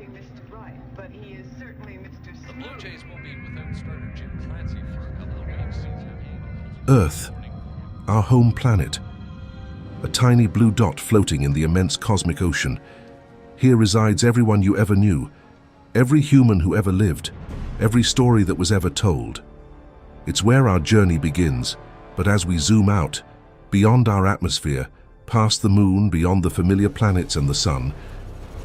be Mr. Right, but he is certainly Mr. The Smooth. Blue Jays will be without starter Jim Clancy for a couple of weeks. Earth, our home planet. A tiny blue dot floating in the immense cosmic ocean. Here resides everyone you ever knew, every human who ever lived, every story that was ever told. It's where our journey begins, but as we zoom out, beyond our atmosphere, past the moon, beyond the familiar planets and the sun,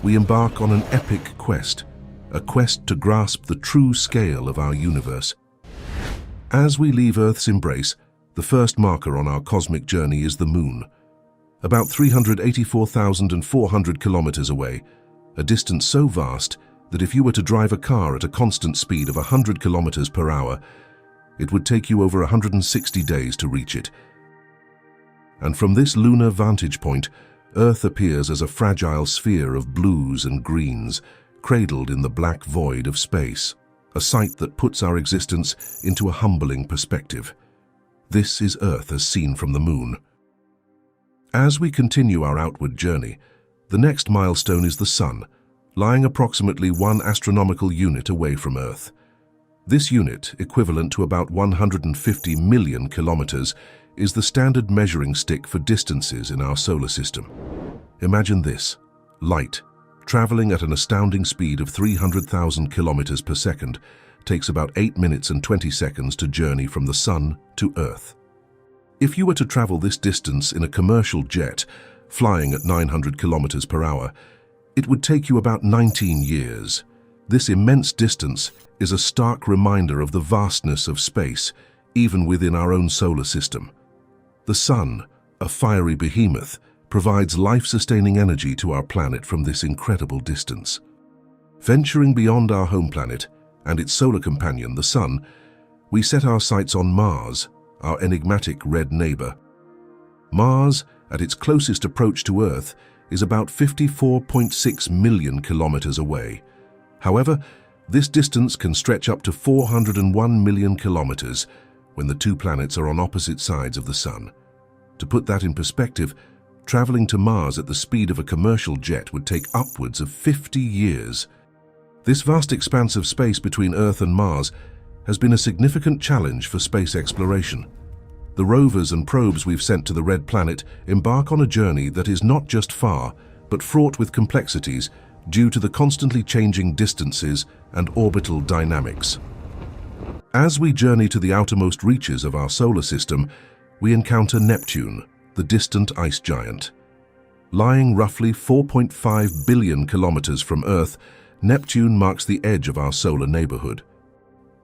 we embark on an epic quest, a quest to grasp the true scale of our universe. As we leave Earth's embrace, the first marker on our cosmic journey is the moon. About 384,400 kilometers away, a distance so vast that if you were to drive a car at a constant speed of 100 kilometers per hour, it would take you over 160 days to reach it. And from this lunar vantage point, Earth appears as a fragile sphere of blues and greens, cradled in the black void of space, a sight that puts our existence into a humbling perspective. This is Earth as seen from the moon. As we continue our outward journey, the next milestone is the Sun, lying approximately 1 astronomical unit away from Earth. This unit, equivalent to about 150 million kilometers, is the standard measuring stick for distances in our solar system. Imagine this: light, traveling at an astounding speed of 300,000 kilometers per second, takes about 8 minutes and 20 seconds to journey from the Sun to Earth. If you were to travel this distance in a commercial jet, flying at 900 kilometers per hour, it would take you about 19 years. This immense distance is a stark reminder of the vastness of space, even within our own solar system. The Sun, a fiery behemoth, provides life-sustaining energy to our planet from this incredible distance. Venturing beyond our home planet and its solar companion, the Sun, we set our sights on Mars, our enigmatic red neighbor. Mars, at its closest approach to Earth, is about 54.6 million kilometers away. However, this distance can stretch up to 401 million kilometers when the two planets are on opposite sides of the Sun. To put that in perspective, traveling to Mars at the speed of a commercial jet would take upwards of 50 years. This vast expanse of space between Earth and Mars has been a significant challenge for space exploration. The rovers and probes we've sent to the Red Planet embark on a journey that is not just far, but fraught with complexities due to the constantly changing distances and orbital dynamics. As we journey to the outermost reaches of our solar system, we encounter Neptune, the distant ice giant. Lying roughly 4.5 billion kilometers from Earth, Neptune marks the edge of our solar neighborhood.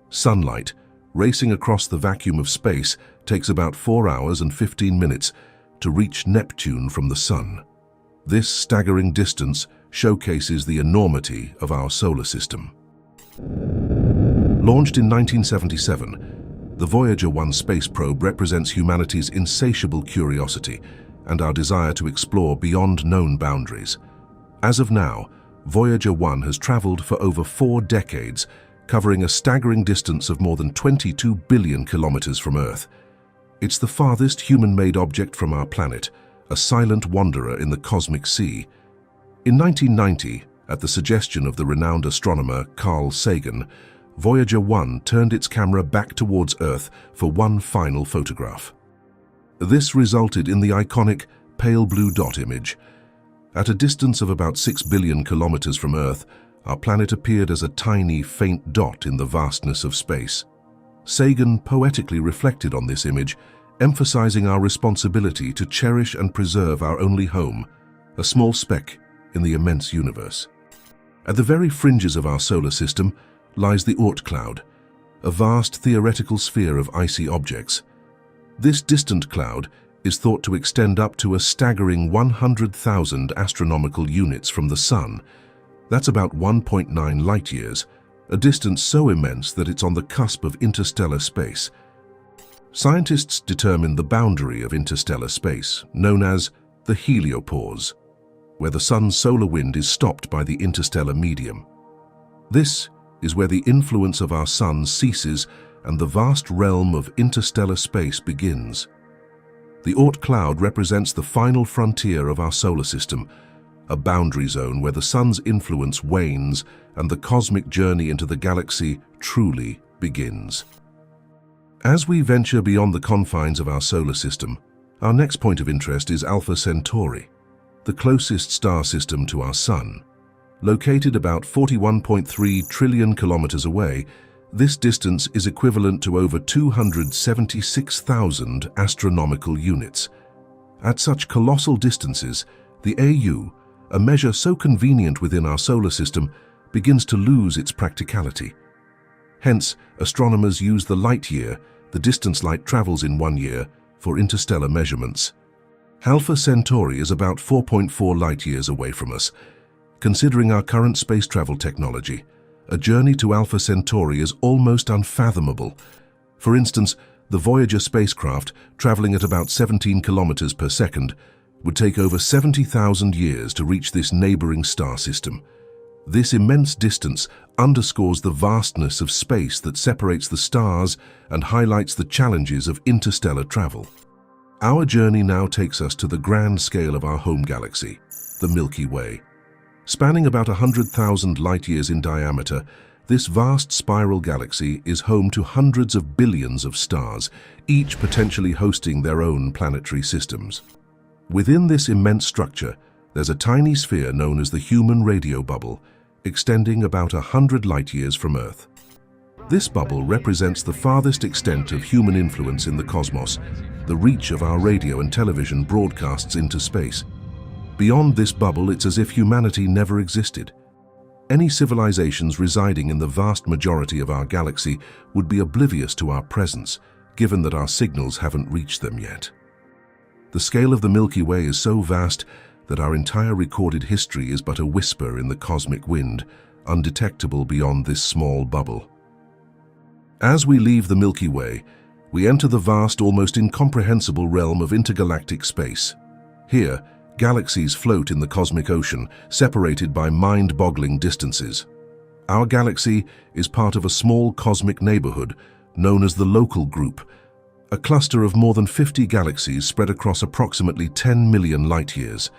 Sunlight, racing across the vacuum of space, takes about 4 hours and 15 minutes to reach Neptune from the Sun. This staggering distance showcases the enormity of our solar system. Launched in 1977, the Voyager 1 space probe represents humanity's insatiable curiosity and our desire to explore beyond known boundaries. As of now, Voyager 1 has traveled for over 4 decades, covering a staggering distance of more than 22 billion kilometers from Earth. It's the farthest human-made object from our planet, a silent wanderer in the cosmic sea. In 1990, at the suggestion of the renowned astronomer Carl Sagan, Voyager 1 turned its camera back towards Earth for one final photograph. This resulted in the iconic pale blue dot image. At a distance of about 6 billion kilometers from Earth, our planet appeared as a tiny, faint dot in the vastness of space. Sagan poetically reflected on this image, emphasizing our responsibility to cherish and preserve our only home, a small speck in the immense universe. At the very fringes of our solar system lies the Oort cloud, a vast theoretical sphere of icy objects. This distant cloud is thought to extend up to a staggering 100,000 astronomical units from the Sun. That's about 1.9 light-years, a distance so immense that it's on the cusp of interstellar space. Scientists determine the boundary of interstellar space, known as the heliopause, where the Sun's solar wind is stopped by the interstellar medium. This is where the influence of our Sun ceases and the vast realm of interstellar space begins. The Oort cloud represents the final frontier of our solar system, a boundary zone where the sun's influence wanes and the cosmic journey into the galaxy truly begins. As we venture beyond the confines of our solar system, our next point of interest is Alpha Centauri, the closest star system to our Sun. Located about 41.3 trillion kilometers away, this distance is equivalent to over 276,000 astronomical units. At such colossal distances, the AU, a measure so convenient within our solar system, begins to lose its practicality. Hence, astronomers use the light year, the distance light travels in 1 year, for interstellar measurements. Alpha Centauri is about 4.4 light-years away from us. Considering our current space travel technology, a journey to Alpha Centauri is almost unfathomable. For instance, the Voyager spacecraft, traveling at about 17 kilometers per second, would take over 70,000 years to reach this neighboring star system. This immense distance underscores the vastness of space that separates the stars and highlights the challenges of interstellar travel. Our journey now takes us to the grand scale of our home galaxy, the Milky Way. Spanning about 100,000 light-years in diameter, this vast spiral galaxy is home to hundreds of billions of stars, each potentially hosting their own planetary systems. Within this immense structure, there's a tiny sphere known as the human radio bubble, extending about 100 light-years from Earth. This bubble represents the farthest extent of human influence in the cosmos, the reach of our radio and television broadcasts into space. Beyond this bubble, it's as if humanity never existed. Any civilizations residing in the vast majority of our galaxy would be oblivious to our presence, given that our signals haven't reached them yet. The scale of the Milky Way is so vast that our entire recorded history is but a whisper in the cosmic wind, undetectable beyond this small bubble. As we leave the Milky Way, we enter the vast, almost incomprehensible realm of intergalactic space. Here, galaxies float in the cosmic ocean, separated by mind-boggling distances. Our galaxy is part of a small cosmic neighborhood known as the Local Group, a cluster of more than 50 galaxies spread across approximately 10 million light-years.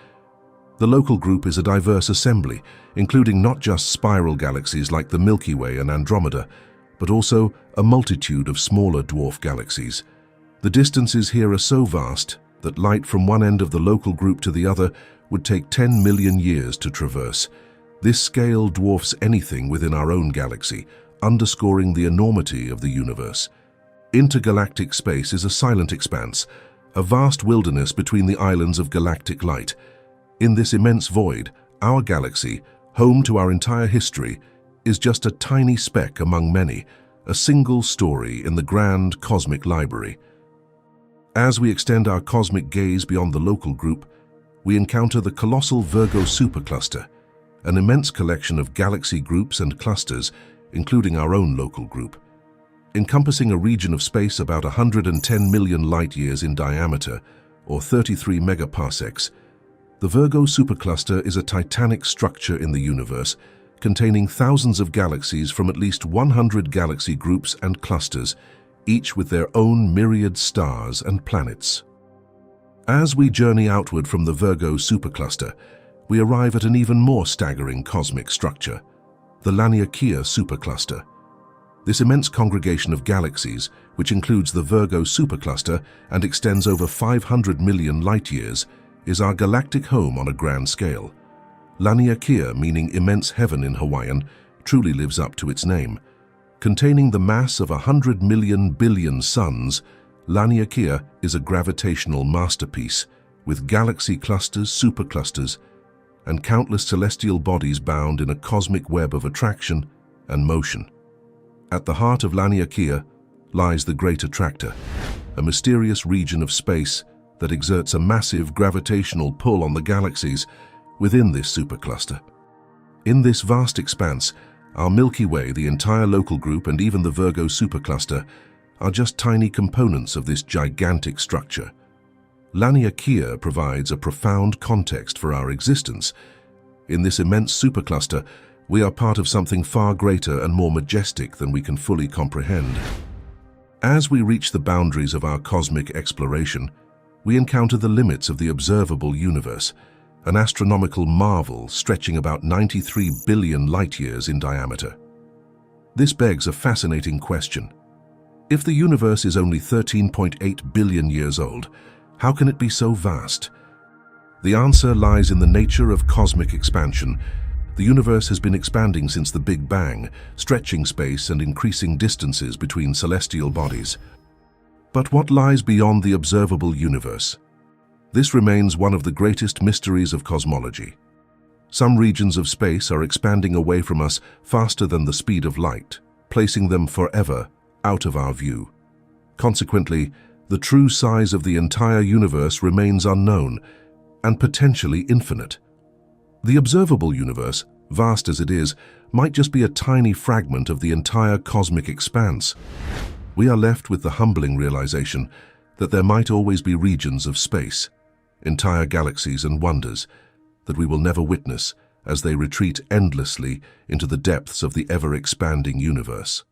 The Local Group is a diverse assembly, including not just spiral galaxies like the Milky Way and Andromeda, but also a multitude of smaller dwarf galaxies. The distances here are so vast that light from one end of the Local Group to the other would take 10 million years to traverse. This scale dwarfs anything within our own galaxy, underscoring the enormity of the universe. Intergalactic space is a silent expanse, a vast wilderness between the islands of galactic light. In this immense void, our galaxy, home to our entire history, is just a tiny speck among many, a single story in the grand cosmic library. As we extend our cosmic gaze beyond the Local Group, we encounter the colossal Virgo supercluster, an immense collection of galaxy groups and clusters, including our own Local Group. Encompassing a region of space about 110 million light-years in diameter, or 33 megaparsecs, the Virgo supercluster is a titanic structure in the universe, containing thousands of galaxies from at least 100 galaxy groups and clusters, each with their own myriad stars and planets. As we journey outward from the Virgo supercluster, we arrive at an even more staggering cosmic structure, the Laniakea supercluster. This immense congregation of galaxies, which includes the Virgo supercluster and extends over 500 million light-years, is our galactic home on a grand scale. Laniakea, meaning immense heaven in Hawaiian, truly lives up to its name. Containing the mass of 100 million billion suns, Laniakea is a gravitational masterpiece, with galaxy clusters, superclusters, and countless celestial bodies bound in a cosmic web of attraction and motion. At the heart of Laniakea lies the Great Attractor, a mysterious region of space that exerts a massive gravitational pull on the galaxies within this supercluster. In this vast expanse, our Milky Way, the entire Local Group, and even the Virgo supercluster are just tiny components of this gigantic structure. Laniakea provides a profound context for our existence. In this immense supercluster, we are part of something far greater and more majestic than we can fully comprehend. As we reach the boundaries of our cosmic exploration, we encounter the limits of the observable universe, an astronomical marvel stretching about 93 billion light-years in diameter. This begs a fascinating question. If the universe is only 13.8 billion years old, how can it be so vast? The answer lies in the nature of cosmic expansion. The universe has been expanding since the Big Bang, stretching space and increasing distances between celestial bodies. But what lies beyond the observable universe? This remains one of the greatest mysteries of cosmology. Some regions of space are expanding away from us faster than the speed of light, placing them forever out of our view. Consequently, the true size of the entire universe remains unknown and potentially infinite. The observable universe, vast as it is, might just be a tiny fragment of the entire cosmic expanse. We are left with the humbling realization that there might always be regions of space, entire galaxies and wonders that we will never witness as they retreat endlessly into the depths of the ever-expanding universe.